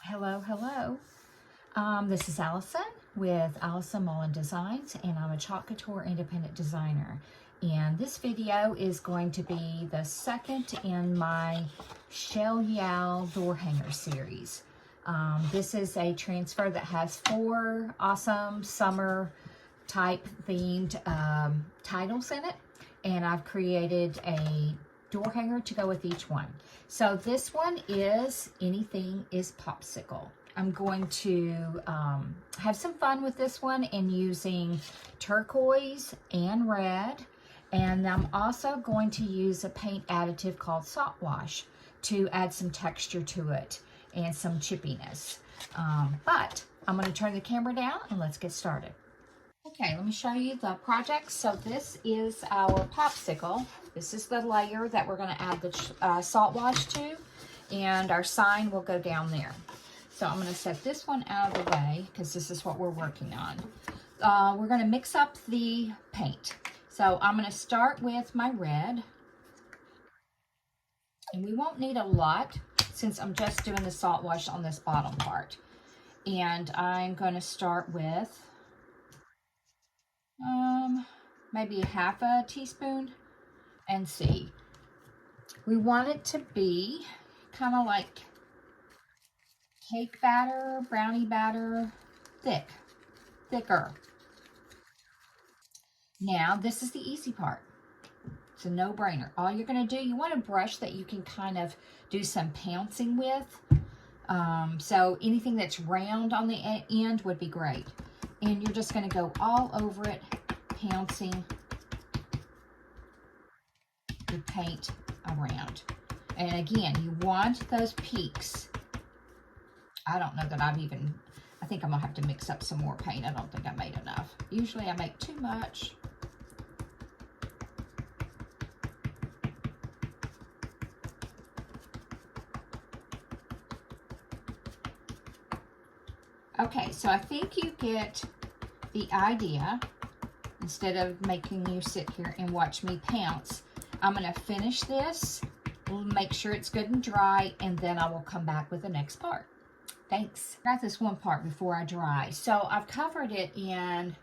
Hello, hello. This is Allison with Allison Mullen Designs, and I'm a Chalk Couture independent designer. And this video is going to be the second in my Shell Yow door hanger series. This is a transfer that has 4 awesome summer type themed titles in it, and I've created a door hanger to go with each one. So this one is Anything is Popsicle. I'm going to have some fun with this one and using turquoise and red, and I'm also going to use a paint additive called Salt Wash to add some texture to it and some chippiness. But I'm going to turn the camera down and let's get started. Okay, let me show you the project. So this is our popsicle. This is the layer that we're going to add the salt wash to, and our sign will go down there. So I'm going to set this one out of the way because this is what we're working on. We're going to mix up the paint. So I'm going to start with my red, and we won't need a lot since I'm just doing the salt wash on this bottom part. And I'm going to start with maybe half a teaspoon, and see. We want it to be kind of like cake batter, brownie batter, thicker. Now, this is the easy part. It's a no-brainer. All you're going to do, you want a brush that you can kind of do some pouncing with. So anything that's round on the end would be great. And you're just going to go all over it, pouncing the paint around. And again, you want those peaks. I don't know that I think I'm going to have to mix up some more paint. I don't think I made enough. Usually I make too much. Okay, so I think you get the idea. Instead of making you sit here and watch me pounce, I'm going to finish this, make sure it's good and dry, and then I will come back with the next part. Thanks. I got this one part before I dry. So I've covered it in,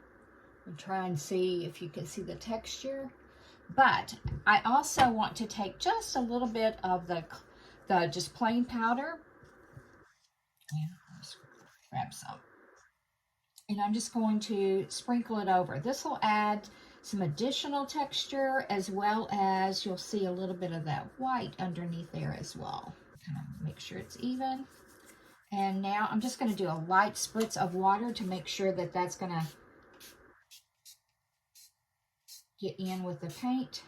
and try and see if you can see the texture. But I also want to take just a little bit of the just plain powder. Yeah, let's grab some. And I'm just going to sprinkle it over. This will add some additional texture, as well as you'll see a little bit of that white underneath there as well. Kind of make sure it's even. And now I'm just going to do a light spritz of water to make sure that that's going to get in with the paint.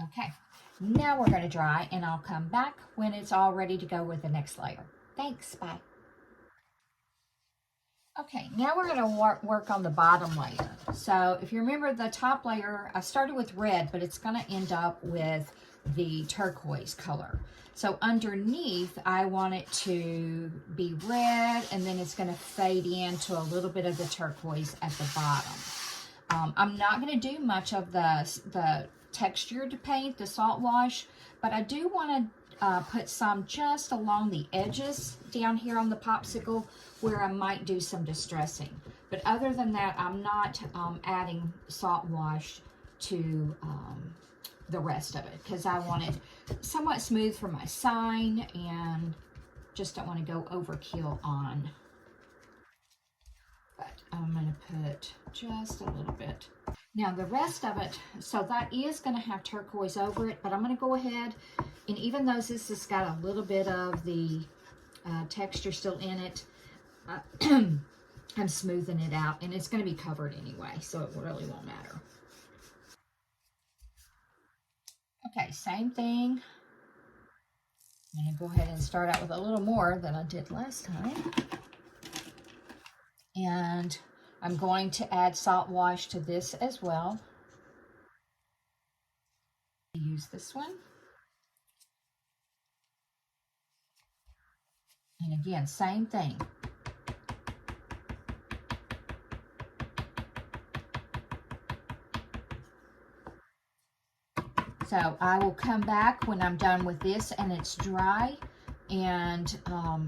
Okay, now we're going to dry, and I'll come back when it's all ready to go with the next layer. Thanks, bye. Okay, now we're going to work on the bottom layer. So if you remember the top layer, I started with red, but it's going to end up with the turquoise color. So underneath, I want it to be red, and then it's going to fade into a little bit of the turquoise at the bottom. I'm not going to do much of the textured paint, the salt wash, but I do want to put some just along the edges down here on the popsicle where I might do some distressing. But other than that, I'm not adding salt wash to the rest of it because I want it somewhat smooth for my sign and just don't want to go overkill on. But I'm going to put just a little bit. Now the rest of it, so that is going to have turquoise over it, but I'm going to go ahead, and even though this has got a little bit of the texture still in it, I'm smoothing it out, and it's going to be covered anyway, so it really won't matter. Okay, same thing. I'm going to go ahead and start out with a little more than I did last time. And I'm going to add salt wash to this as well. Use this one. And again, same thing. So I will come back when I'm done with this and it's dry. And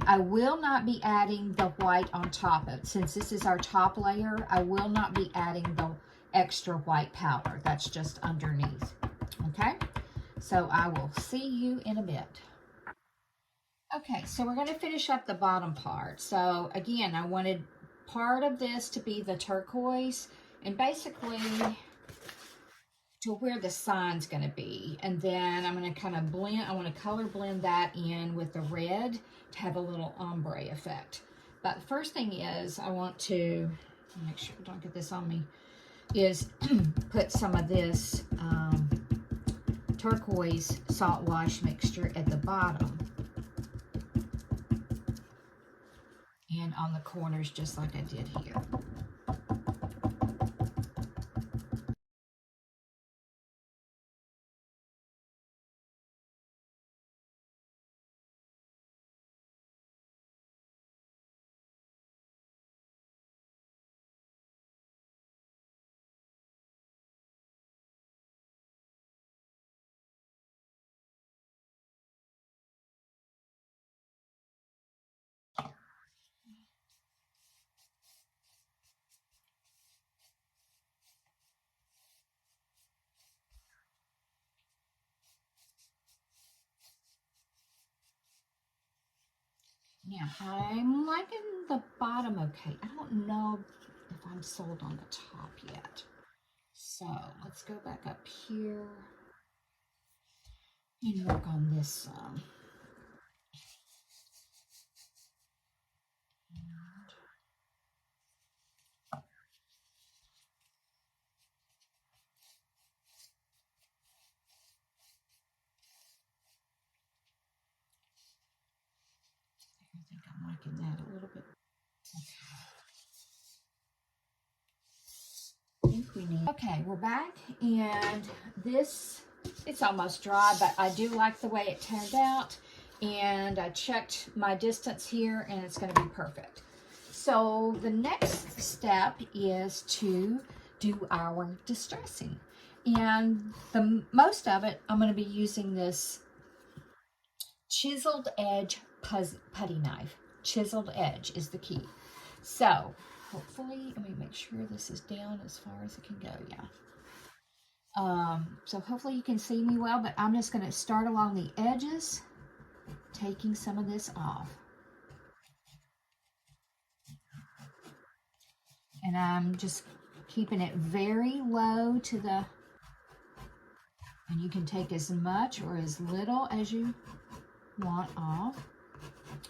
I will not be adding the white on top of it. Since this is our top layer, I will not be adding the extra white powder. That's just underneath. Okay? So I will see you in a bit. Okay, so we're going to finish up the bottom part. So again, I wanted part of this to be the turquoise and basically to where the sign's going to be. And then I'm going to kind of blend, I want to color blend that in with the red to have a little ombre effect. But the first thing is I want to, make sure I don't get this on me, is put some of this turquoise salt wash mixture at the bottom and on the corners just like I did here. Now, I'm liking the bottom okay. I don't know if I'm sold on the top yet. So let's go back up here and work on this some. I think I'm liking that a little bit. Okay, we're back, and this, it's almost dry, but I do like the way it turned out, and I checked my distance here, and it's going to be perfect. So the next step is to do our distressing, and the most of it, I'm going to be using this chiseled edge putty knife. Chiseled edge is the key. So hopefully, let me make sure this is down as far as it can go. Yeah. So hopefully you can see me well, but I'm just going to start along the edges, taking some of this off. And I'm just keeping it very low to the, and you can take as much or as little as you want off,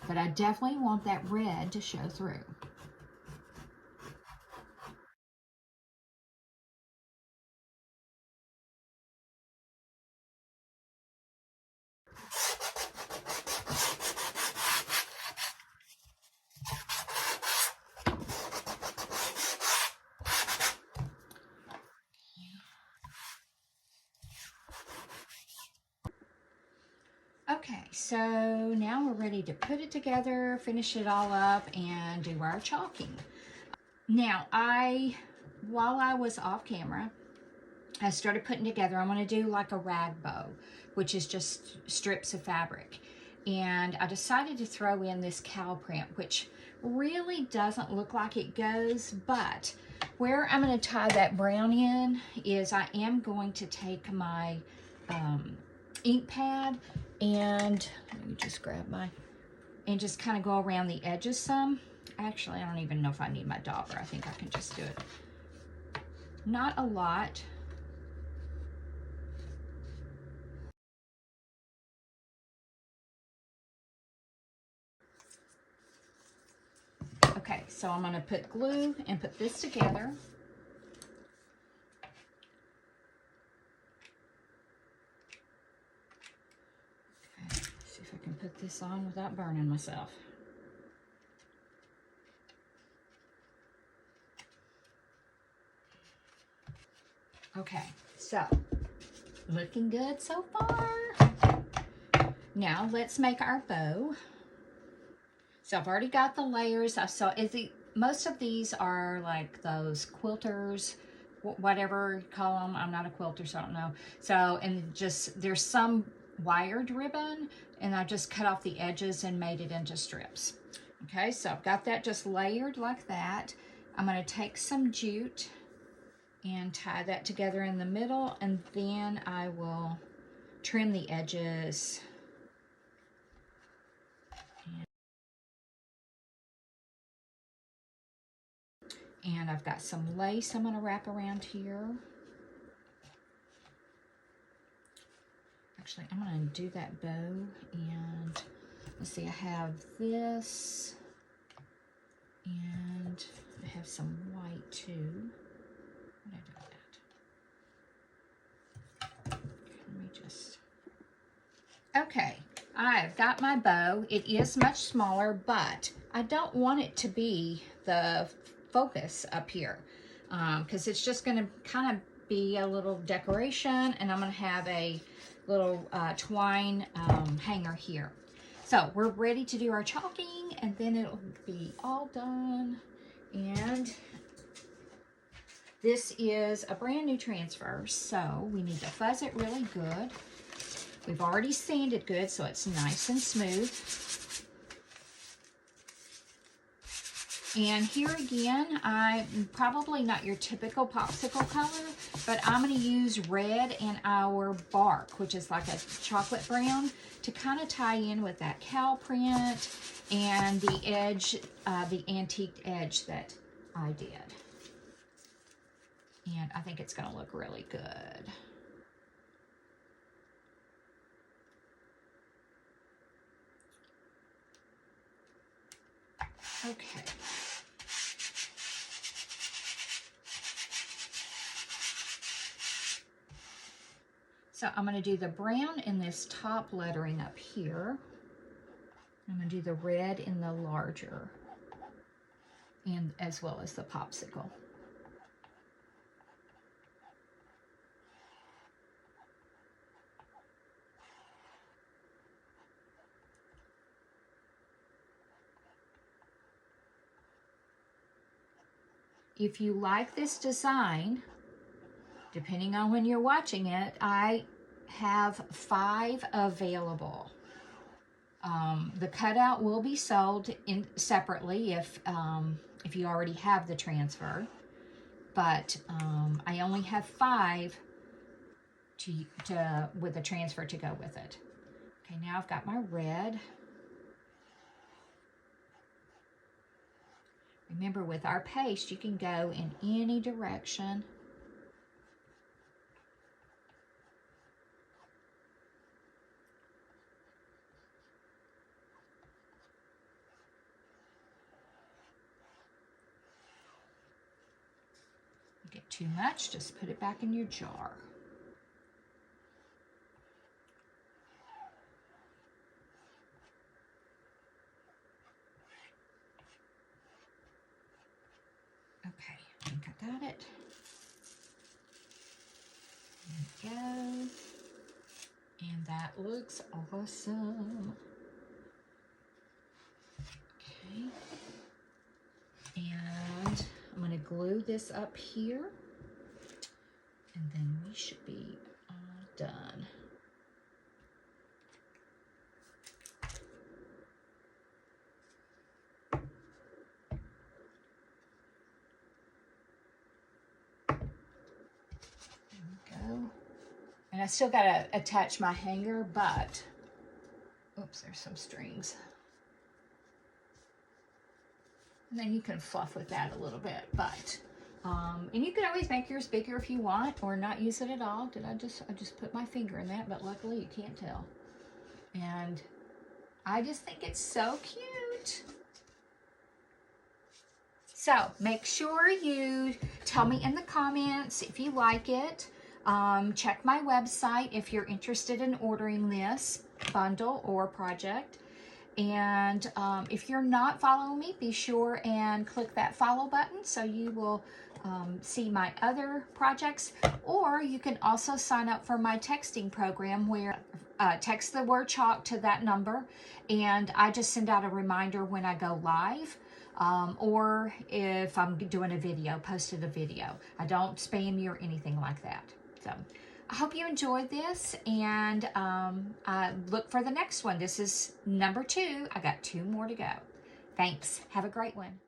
but I definitely want that red to show through. Okay, so now we're ready to put it together, finish it all up, and do our chalking. Now, while I was off camera, I started putting together, I'm going to do like a rag bow, which is just strips of fabric. And I decided to throw in this cow print, which really doesn't look like it goes, but where I'm going to tie that brown in is I am going to take my ink pad and let me just grab and just kind of go around the edges some. Actually, I don't even know if I need my dauber. I think I can just do it. Not a lot. Okay, so I'm going to put glue and put this together. Okay, see if I can put this on without burning myself. Okay, so looking good so far. Now let's make our bow. So I've already got the layers. Most of these are like those quilters whatever you call them. I'm not a quilter, so I don't know. So, and just, there's some wired ribbon, and I just cut off the edges and made it into strips. Okay, so I've got that just layered like that. I'm going to take some jute and tie that together in the middle, and then I will trim the edges. And I've got some lace I'm going to wrap around here. Actually, I'm going to do that bow, and let's see, I have this, and I have some white too. What did I do with that? Let me just... Okay, I've got my bow. It is much smaller, but I don't want it to be the focus up here, because it's just going to kind of be a little decoration, and I'm going to have a little twine hanger here. So we're ready to do our chalking, and then it'll be all done. And this is a brand new transfer, so we need to fuzz it really good. We've already sanded good, so it's nice and smooth. And here again, I'm probably not your typical popsicle color, but I'm going to use red in our bark, which is like a chocolate brown, to kind of tie in with that cow print and the edge, the antiqued edge that I did. And I think it's going to look really good. Okay. So I'm going to do the brown in this top lettering up here. I'm going to do the red in the larger, and as well as the popsicle. If you like this design, depending on when you're watching it, I have 5 available. The cutout will be sold separately if you already have the transfer, but I only have 5 with the transfer to go with it. Okay, now I've got my red. Remember, with our paste, you can go in any direction. If you get too much, just put it back in your jar. Okay, I think I got it. There we go. And that looks awesome. Okay. And I'm going to glue this up here. And then we should be all done. And I still got to attach my hanger, but, oops, there's some strings. And then you can fluff with that a little bit, but, and you can always make yours bigger if you want, or not use it at all. I just put my finger in that, but luckily you can't tell. And I just think it's so cute. So make sure you tell me in the comments if you like it. Check my website if you're interested in ordering this bundle or project. And if you're not following me, be sure and click that follow button so you will see my other projects. Or you can also sign up for my texting program where text the word chalk to that number, and I just send out a reminder when I go live. or if I'm doing a video, posted a video. I don't spam you or anything like that. So I hope you enjoyed this, and look for the next one. This is number 2. I got 2 more to go. Thanks. Have a great one.